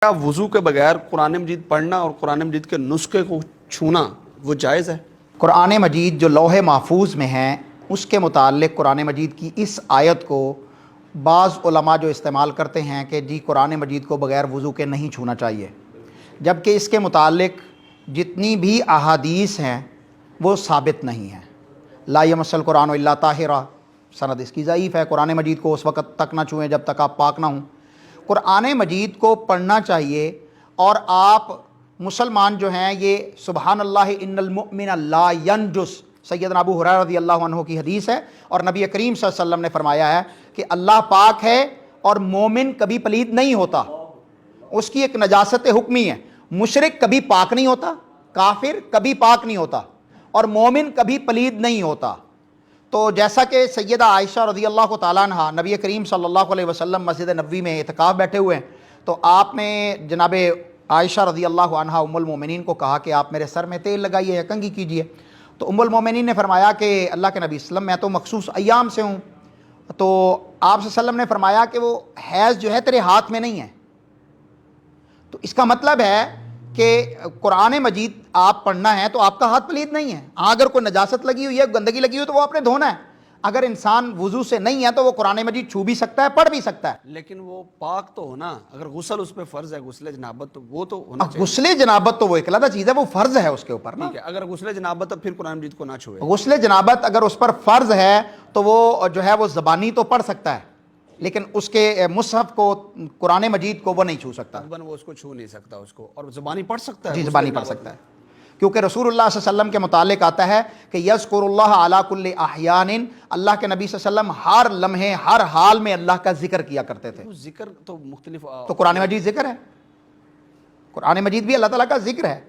کیا وضو کے بغیر قرآن مجید پڑھنا اور قرآن مجید کے نسخے کو چھونا وہ جائز ہے؟ قرآن مجید جو لوح محفوظ میں ہیں اس کے متعلق قرآن مجید کی اس آیت کو بعض علماء جو استعمال کرتے ہیں کہ جی قرآن مجید کو بغیر وضو کے نہیں چھونا چاہیے، جبکہ اس کے متعلق جتنی بھی احادیث ہیں وہ ثابت نہیں ہیں۔ لا یمس القرآن الا طاہرا، سند اس کی ضعیف ہے۔ قرآن مجید کو اس وقت تک نہ چھوئیں جب تک آپ پاک نہ ہوں۔ قرآن مجید کو پڑھنا چاہیے، اور آپ مسلمان جو ہیں یہ سبحان اللہ ان المؤمن لا ینجس، سیدنا ابو ہریرہ رضی اللہ عنہ کی حدیث ہے، اور نبی کریم صلی اللہ علیہ وسلم نے فرمایا ہے کہ اللہ پاک ہے اور مومن کبھی پلید نہیں ہوتا، اس کی ایک نجاست حکمی ہے۔ مشرک کبھی پاک نہیں ہوتا، کافر کبھی پاک نہیں ہوتا، اور مومن کبھی پلید نہیں ہوتا۔ تو جیسا کہ سیدہ عائشہ رضی اللہ تعالیٰ عنہ نبی کریم صلی اللہ علیہ وسلم مسجد نبوی میں اعتکاف بیٹھے ہوئے ہیں، تو آپ نے جناب عائشہ رضی اللہ عنہا ام المومنین کو کہا کہ آپ میرے سر میں تیل لگائیے یا کنگھی کیجئے۔ تو ام المومنین نے فرمایا کہ اللہ کے نبی صلی اللہ علیہ وسلم میں تو مخصوص ایام سے ہوں۔ تو آپ صلی اللہ علیہ وسلم نے فرمایا کہ وہ حیض جو ہے تیرے ہاتھ میں نہیں ہے۔ تو اس کا مطلب ہے کہ قرآن مجید آپ پڑھنا ہے تو آپ کا ہاتھ پلید نہیں ہے۔ اگر کوئی نجاست لگی ہوئی ہے، گندگی لگی ہوئی تو وہ آپ نے دھونا ہے۔ اگر انسان وضو سے نہیں ہے تو وہ قرآن مجید چھو بھی سکتا ہے، پڑھ بھی سکتا ہے، لیکن وہ پاک تو ہونا، اگر غسل اس پہ فرض ہے، غسل جنابت، تو وہ تو ہونا چاہیے۔ غسل جنابت تو وہ ایک علیحدہ چیز ہے، وہ فرض ہے اس کے اوپر نا۔ ٹھیک ہے، اگر غسل جنابت تو پھر قرآن مجید کو نہ چھوئے۔ غسل جنابت اگر اس پر فرض ہے تو وہ جو ہے وہ زبانی تو پڑھ سکتا ہے، لیکن اس کے مصحف کو، قرآن مجید کو وہ نہیں چھو سکتا۔ وہ اس کو چھو نہیں سکتا اس کو، اور زبانی پڑھ سکتا ہے۔ جی زبانی پڑھ سکتا ہے، کیونکہ رسول اللہ صلی اللہ علیہ وسلم کے متعلق آتا ہے کہ یذکر اللہ علی کل احیان، اللہ کے نبی صلی اللہ علیہ وسلم ہر لمحے ہر حال میں اللہ کا ذکر کیا کرتے تھے۔ ذکر تو مختلف، تو قرآن مجید ذکر ہے، قرآن مجید بھی اللہ تعالیٰ کا ذکر ہے۔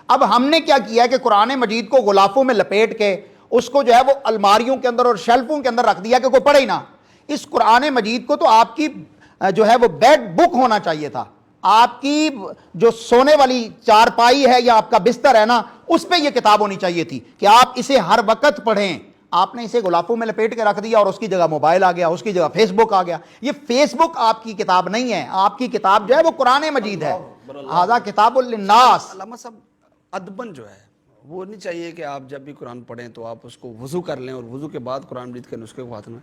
اب ہم نے کیا کیا کہ قرآن مجید کو غلافوں میں لپیٹ کے اس کو جو ہے وہ الماریوں کے اندر اور شیلفوں کے اندر رکھ دیا کہ کوئی پڑھے ہی نہ۔ اس قرآن مجید کو تو آپ کی جو ہے وہ بیڈ بک ہونا چاہیے تھا، آپ کی جو سونے والی چارپائی ہے یا آپ کا بستر ہے نا، اس پہ یہ کتاب ہونی چاہیے تھی کہ آپ اسے ہر وقت پڑھیں۔ آپ نے اسے غلافوں میں لپیٹ کے رکھ دیا، اور اس کی جگہ موبائل آ گیا، اس کی جگہ فیس بک آ گیا۔ یہ فیس بک آپ کی کتاب نہیں ہے، آپ کی کتاب جو ہے وہ قرآن مجید ہے۔ ھذا کتاب للناس۔ علامہ صاحب ادبن جو ہے وہ نہیں چاہیے کہ آپ جب بھی قرآن پڑھیں تو آپ اس کو وضو کر لیں، اور وضو کے بعد قرآن مجید کے نسخے کو ہاتھ میں۔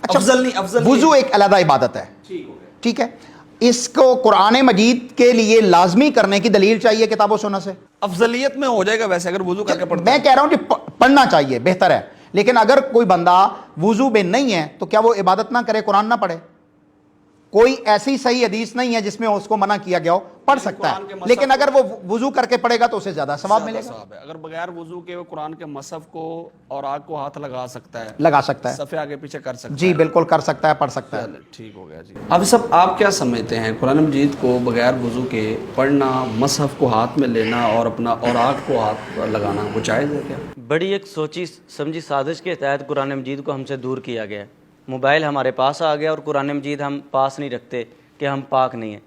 افضل نہیں، وضو ایک علیحدہ عبادت ہے، ٹھیک ہے، اس کو قرآن مجید کے لیے لازمی کرنے کی دلیل چاہیے کتاب و سنت سے۔ افضلیت میں ہو جائے گا ویسے اگر وضو کر کے پڑھتے میں کہہ رہا ہوں کہ پڑھنا چاہیے، بہتر ہے، لیکن اگر کوئی بندہ وضو میں نہیں ہے تو کیا وہ عبادت نہ کرے، قرآن نہ پڑھے؟ کوئی ایسی صحیح حدیث نہیں ہے جس میں اس کو منع کیا گیا ہو، پڑھ سکتا ہے، لیکن اگر وہ وضو کر کے پڑھے گا تو اسے زیادہ ثواب ملے گا۔ اگر بغیر وضو کے وہ قرآن کے مصحف کو اور آگ کو ہاتھ لگا سکتا ہے، لگا سکتا ہے، صفحے آگے پیچھے کر سکتا ہے۔ جی بالکل کر سکتا ہے، پڑھ سکتا ہے۔ ٹھیک ہو گیا جی۔ اب سب آپ کیا سمجھتے ہیں، قرآن مجید کو بغیر وضو کے پڑھنا، مصحف کو ہاتھ میں لینا اور اپنا اور آگ کو ہاتھ لگانا وہ جائز ہے کیا؟ بڑی ایک سوچی سمجھی سازش کے تحت قرآن مجید کو ہم سے دور کیا گیا ہے۔ موبائل ہمارے پاس آ گیا اور قرآن مجید ہم پاس نہیں رکھتے کہ ہم پاک نہیں ہیں،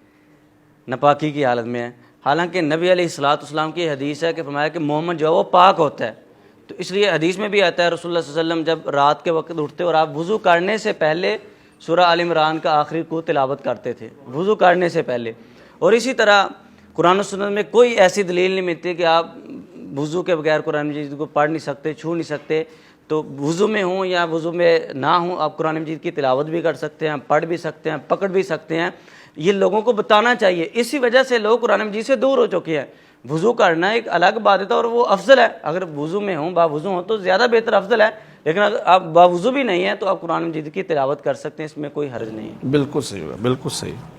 ناپاکی کی حالت میں ہیں، حالانکہ نبی علیہ الصلوۃ والسلام کی حدیث ہے کہ فرمایا کہ محمد جو ہے وہ پاک ہوتا ہے۔ تو اس لیے حدیث میں بھی آتا ہے رسول اللہ صلی اللہ علیہ وسلم جب رات کے وقت اٹھتے اور آپ وضو کرنے سے پہلے سورہ آل عمران کا آخری کو تلاوت کرتے تھے وضو کرنے سے پہلے۔ اور اسی طرح قرآن و سنت میں کوئی ایسی دلیل نہیں ملتی کہ آپ وضو کے بغیر قرآن مجید کو پڑھ نہیں سکتے، چھو نہیں سکتے۔ تو وضو میں ہوں یا وضو میں نہ ہوں، آپ قرآن مجید کی تلاوت بھی کر سکتے ہیں، پڑھ بھی سکتے ہیں، پکڑ بھی سکتے ہیں۔ یہ لوگوں کو بتانا چاہیے، اسی وجہ سے لوگ قرآن مجید سے دور ہو چکے ہیں۔ وضو کرنا ایک الگ عبادت ہے اور وہ افضل ہے، اگر وضو میں ہوں، باوضو ہوں تو زیادہ بہتر افضل ہے، لیکن اگر آپ باوضو بھی نہیں ہیں تو آپ قرآن مجید کی تلاوت کر سکتے ہیں، اس میں کوئی حرج نہیں ہے۔ بالکل صحیح ہوگا، بالکل صحیح۔